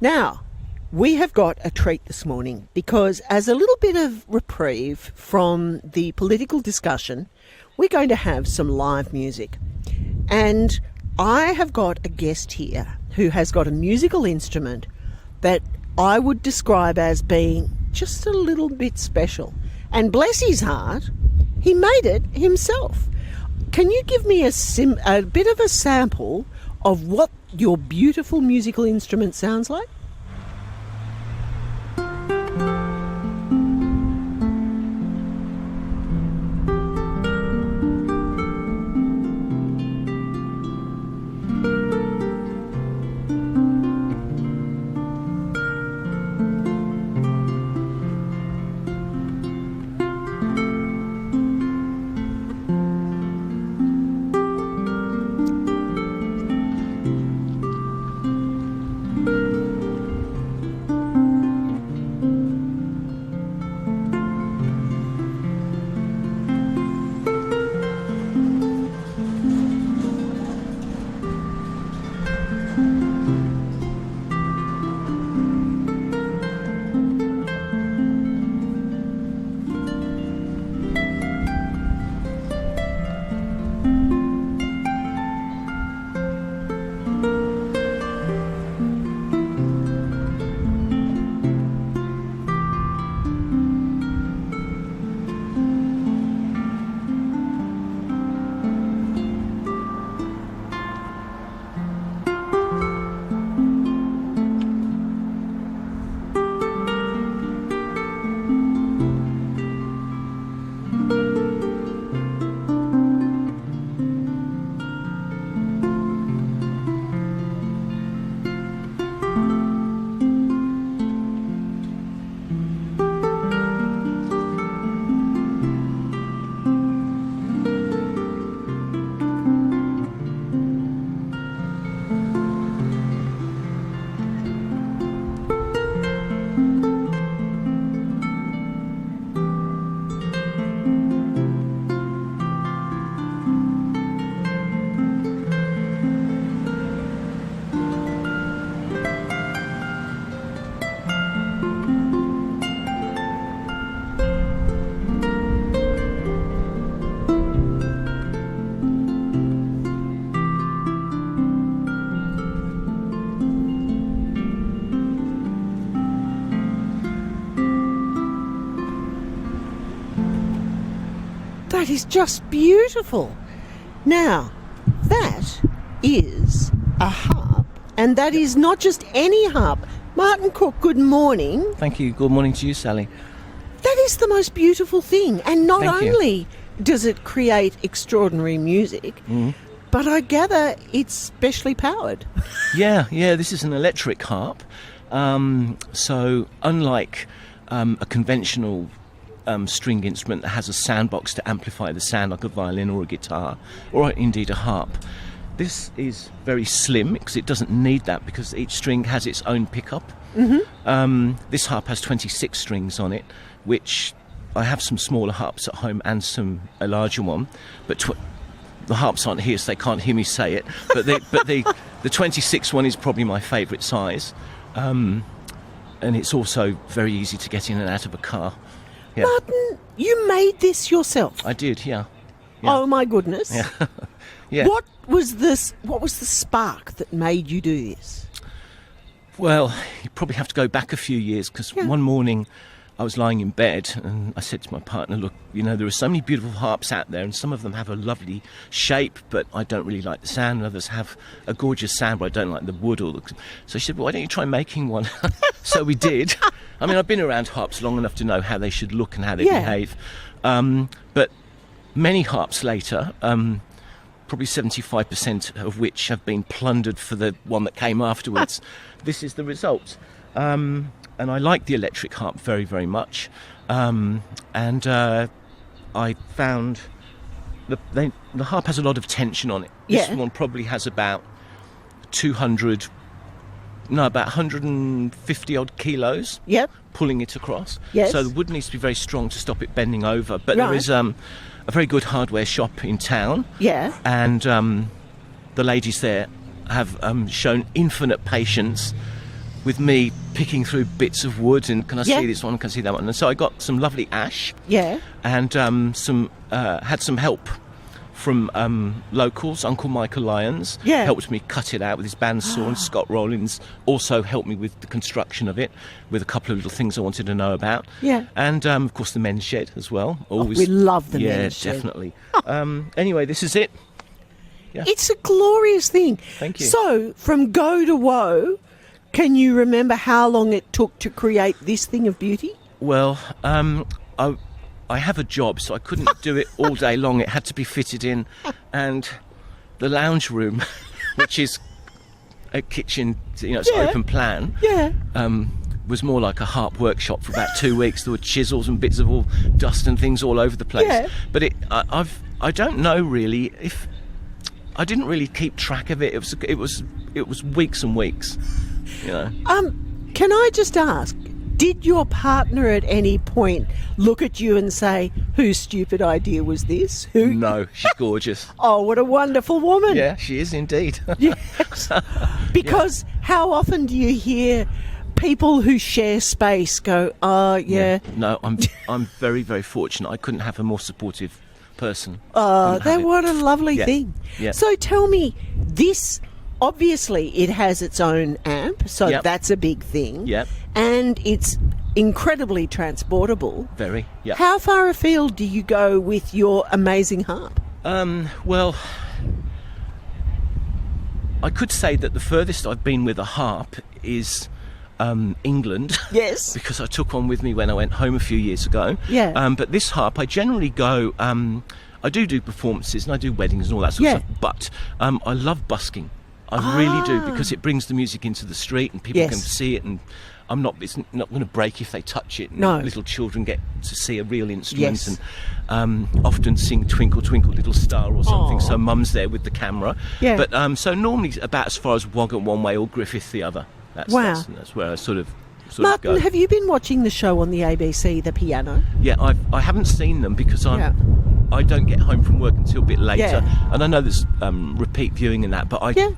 Now, we have got a treat this morning because as a little bit of reprieve from the political discussion, we're going to have some live music. And I have got a guest here who has got a musical instrument that I would describe as being just a little bit special. And bless his heart, he made it himself. Can you give me a bit of a sample of what your beautiful musical instrument sounds like? That is just beautiful. Now, that is a harp, and that is not just any harp. Martyn Cook, good morning. Thank you. Good morning to you, Sally. That is the most beautiful thing, and not Thank you. only does it create extraordinary music, but I gather it's specially powered. Yeah, this is an electric harp. So unlike a conventional string instrument that has a soundbox to amplify the sound like a violin or a guitar, or indeed a harp, this is very slim because it doesn't need that because each string has its own pickup. This harp has 26 strings on it, which I have some smaller harps at home and a larger one, but the harps aren't here so they can't hear me say it, but the 26 one is probably my favourite size, and it's also very easy to get in and out of a car. Yeah. Martyn, you made this yourself? I did, yeah. Oh my goodness. Yeah. Yeah. What was the spark that made you do this? Well, you probably have to go back a few years because one morning I was lying in bed and I said to my partner, look, there are so many beautiful harps out there and some of them have a lovely shape, but I don't really like the sound, and others have a gorgeous sound, but I don't like the wood. So she said, well, why don't you try making one? So we did. I mean, I've been around harps long enough to know how they should look and how they behave. But many harps later, probably 75% of which have been plundered for the one that came afterwards. This is the result. And I like the electric harp very, very much. And I found the harp has a lot of tension on it. This one probably has about 150 odd kilos pulling it across. Yes. So the wood needs to be very strong to stop it bending over. But there is a very good hardware shop in town. Yeah. And the ladies there have shown infinite patience with me picking through bits of wood and can I Yeah. see this one, can I see that one? And so I got some lovely ash Yeah. and had some help from locals. Uncle Michael Lyons Yeah. helped me cut it out with his bandsaw, and Scott Rollins also helped me with the construction of it, with a couple of little things I wanted to know about. Yeah. And of course the men's shed as well. Always, we love the men's shed. Yeah, definitely. Anyway, this is it. Yeah. It's a glorious thing. Thank you. So, from go to woe, can you remember how long it took to create this thing of beauty? Well, I have a job, so I couldn't do it all day long. It had to be fitted in, and the lounge room, which is a kitchen, it's Yeah. open plan. Yeah. Was more like a harp workshop for about 2 weeks. There were chisels and bits of all dust and things all over the place. Yeah. But I don't know really if I didn't really keep track of it. It was weeks and weeks. Can I just ask, did your partner at any point look at you and say, whose stupid idea was this? Who? No, she's gorgeous. Oh, what a wonderful woman. Yeah, she is indeed. Yes. Because how often do you hear people who share space go, oh, yeah. No, I'm very, very fortunate. I couldn't have a more supportive person. Oh, what a lovely Yeah. thing. Yeah. So tell me, this, obviously it has its own amp, so Yep. that's a big thing. Yep. And it's incredibly transportable. Very, yeah. How far afield do you go with your amazing harp? Well, I could say that the furthest I've been with a harp is England. Yes. Because I took one with me when I went home a few years ago. Yeah. But this harp, I generally go. I do performances and I do weddings and all that sort Yeah. of stuff. But I love busking. I really do, because it brings the music into the street and people Yes. can see it, and it's not going to break if they touch it. And No. little children get to see a real instrument Yes. and often sing Twinkle Twinkle Little Star or something. Aw. So mum's there with the camera. Yeah. But so normally about as far as Wagga one way or Griffith the other. That's where I sort of Martyn, go. have you been watching the show on the ABC, The Piano? Yeah, I haven't seen them because Yeah. I don't get home from work until a bit later, Yeah. and I know there's repeat viewing in that, but Yeah.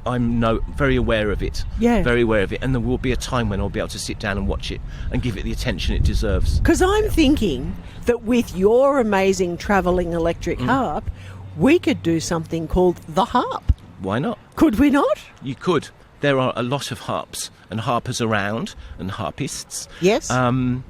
I'm very aware of it. Yeah. Very aware of it, and there will be a time when I'll be able to sit down and watch it and give it the attention it deserves. Because I'm thinking that with your amazing travelling electric harp, we could do something called the harp. Why not? Could we not? You could. There are a lot of harps and harpers around and harpists. Yes. You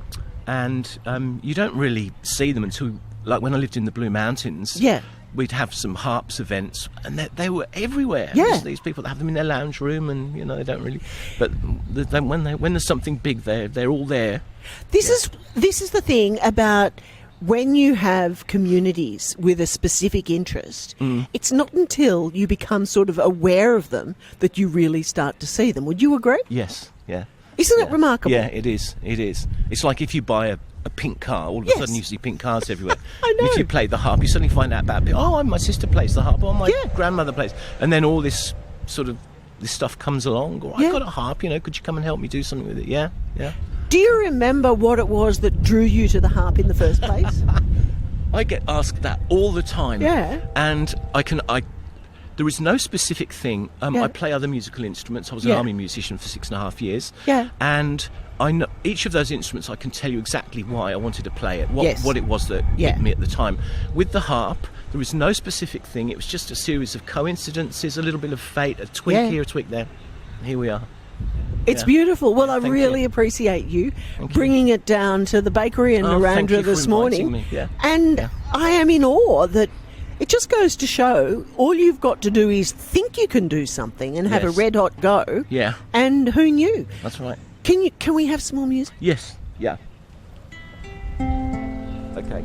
don't really see them until, like when I lived in the Blue Mountains. Yeah. We'd have some harps events, and they were everywhere. Yeah. There's these people that have them in their lounge room, and they don't really. But when there's something big, they're all there. This is the thing about when you have communities with a specific interest, it's not until you become sort of aware of them that you really start to see them. Would you agree? Yes. Yeah. Isn't it remarkable? Yeah, it is. It is. It's like if you buy a pink car, all of a Yes. sudden you see pink cars everywhere. I know. If you play the harp, you suddenly find out about it. Oh, my sister plays the harp. Oh, my Yeah. grandmother plays. And then all this this stuff comes along. Or Yeah. I've got a harp, could you come and help me do something with it? Yeah, yeah. Do you remember what it was that drew you to the harp in the first place? I get asked that all the time. Yeah. And there is no specific thing. Yeah. I play other musical instruments. I was an Yeah. army musician for 6.5 years. Yeah. And I know each of those instruments. I can tell you exactly why I wanted to play it. Yes. What it was that Yeah. hit me at the time. With the harp, there was no specific thing. It was just a series of coincidences, a little bit of fate, a tweak Yeah. here, a tweak there. Here we are. It's Yeah. beautiful. Well, I Thank really you. appreciate you Thank you. bringing it down to the bakery in Oh, thank Narrandera you for this inviting morning. me. Yeah. And Yeah. I am in awe that it just goes to show all you've got to do is think you can do something and have a Yes. red hot go. Yeah. And who knew? That's right. Can we have some more music? Yes. Yeah. Okay.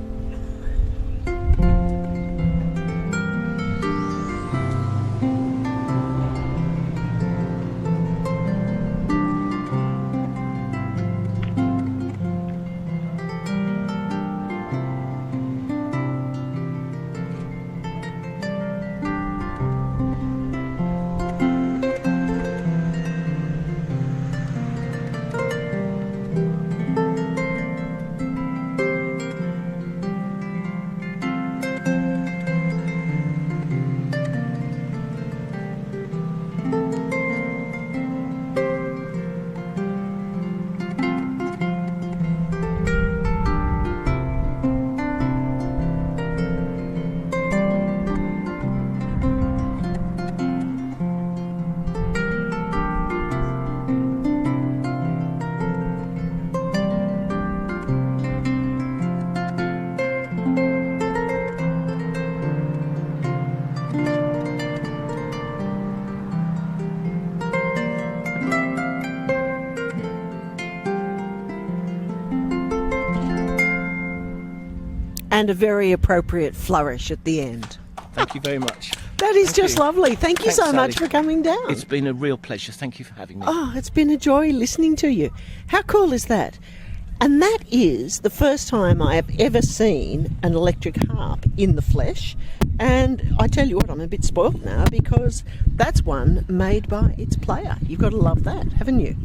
and a very appropriate flourish at the end. Thank you very much. That is Thank just you. lovely. Thank you Thanks, so much Sally. for coming down. It's been a real pleasure. Thank you for having me. Oh, it's been a joy listening to you. How cool is that? And that is the first time I have ever seen an electric harp in the flesh. And I tell you what, I'm a bit spoilt now because that's one made by its player. You've got to love that, haven't you?